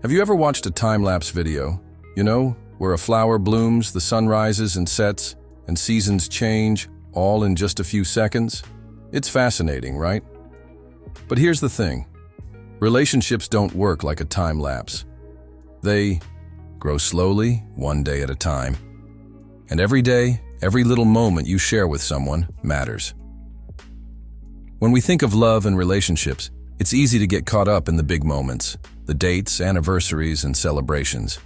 Have you ever watched a time-lapse video? You know, where a flower blooms, the sun rises and sets, and seasons change, all in just a few seconds? It's fascinating, right? But here's the thing. Relationships don't work like a time-lapse. They grow slowly, one day at a time. And every day, every little moment you share with someone matters. When we think of love and relationships, it's easy to get caught up in the big moments, the dates, anniversaries, and celebrations.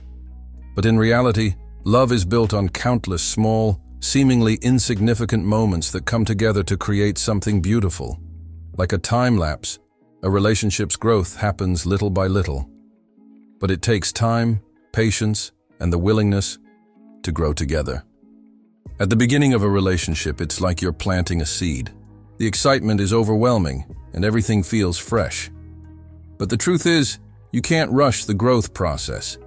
But in reality, love is built on countless small, seemingly insignificant moments that come together to create something beautiful. Like a time-lapse, a relationship's growth happens little by little. But it takes time, patience, and the willingness to grow together. At the beginning of a relationship, it's like you're planting a seed. The excitement is overwhelming, and everything feels fresh. But the truth is, you can't rush the growth process.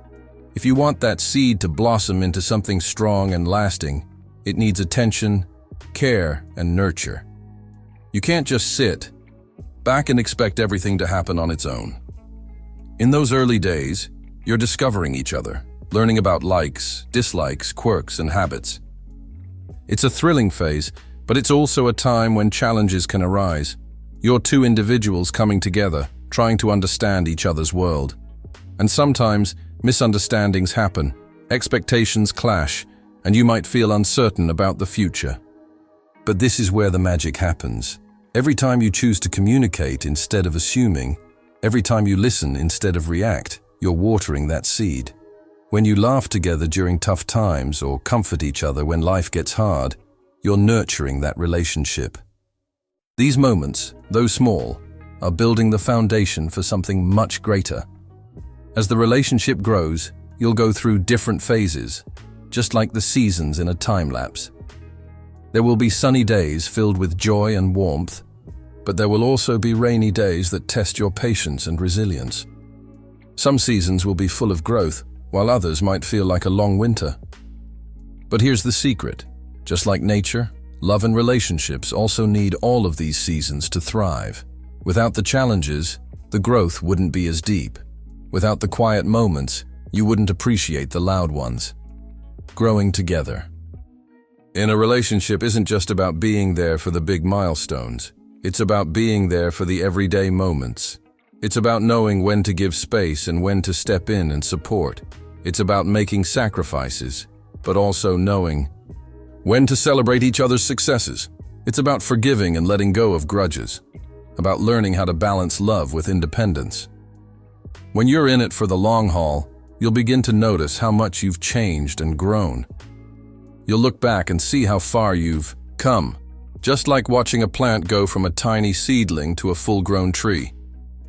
If you want that seed to blossom into something strong and lasting, it needs attention, care, and nurture. You can't just sit back and expect everything to happen on its own. In those early days, you're discovering each other, learning about likes, dislikes, quirks, and habits. It's a thrilling phase, but it's also a time when challenges can arise. You're two individuals coming together, trying to understand each other's world. And sometimes, misunderstandings happen, expectations clash, and you might feel uncertain about the future. But this is where the magic happens. Every time you choose to communicate instead of assuming, every time you listen instead of react, you're watering that seed. When you laugh together during tough times or comfort each other when life gets hard, you're nurturing that relationship. These moments, though small, are building the foundation for something much greater. As the relationship grows, you'll go through different phases, just like the seasons in a time-lapse. There will be sunny days filled with joy and warmth, but there will also be rainy days that test your patience and resilience. Some seasons will be full of growth, while others might feel like a long winter. But here's the secret. Just like nature, love and relationships also need all of these seasons to thrive. Without the challenges, the growth wouldn't be as deep. Without the quiet moments, you wouldn't appreciate the loud ones. Growing together. In a relationship isn't just about being there for the big milestones. It's about being there for the everyday moments. It's about knowing when to give space and when to step in and support. It's about making sacrifices, but also knowing when to celebrate each other's successes. It's about forgiving and letting go of grudges. About learning how to balance love with independence. When you're in it for the long haul, you'll begin to notice how much you've changed and grown. You'll look back and see how far you've come, just like watching a plant go from a tiny seedling to a full-grown tree.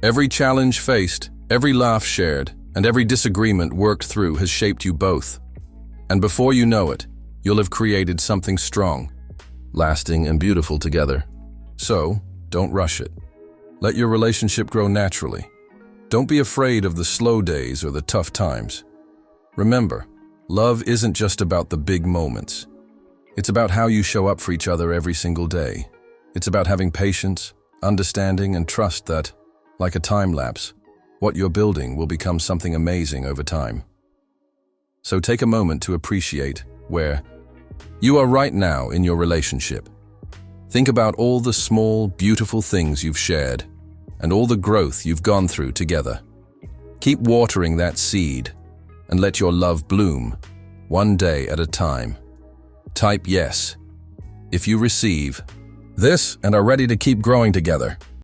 Every challenge faced, every laugh shared, and every disagreement worked through has shaped you both. And before you know it, you'll have created something strong, lasting and beautiful together. So, don't rush it. Let your relationship grow naturally. Don't be afraid of the slow days or the tough times. Remember, love isn't just about the big moments. It's about how you show up for each other every single day. It's about having patience, understanding, and trust that, like a time-lapse, what you're building will become something amazing over time. So take a moment to appreciate where you are right now in your relationship. Think about all the small, beautiful things you've shared and all the growth you've gone through together. Keep watering that seed and let your love bloom, one day at a time. Type yes if you receive this and are ready to keep growing together.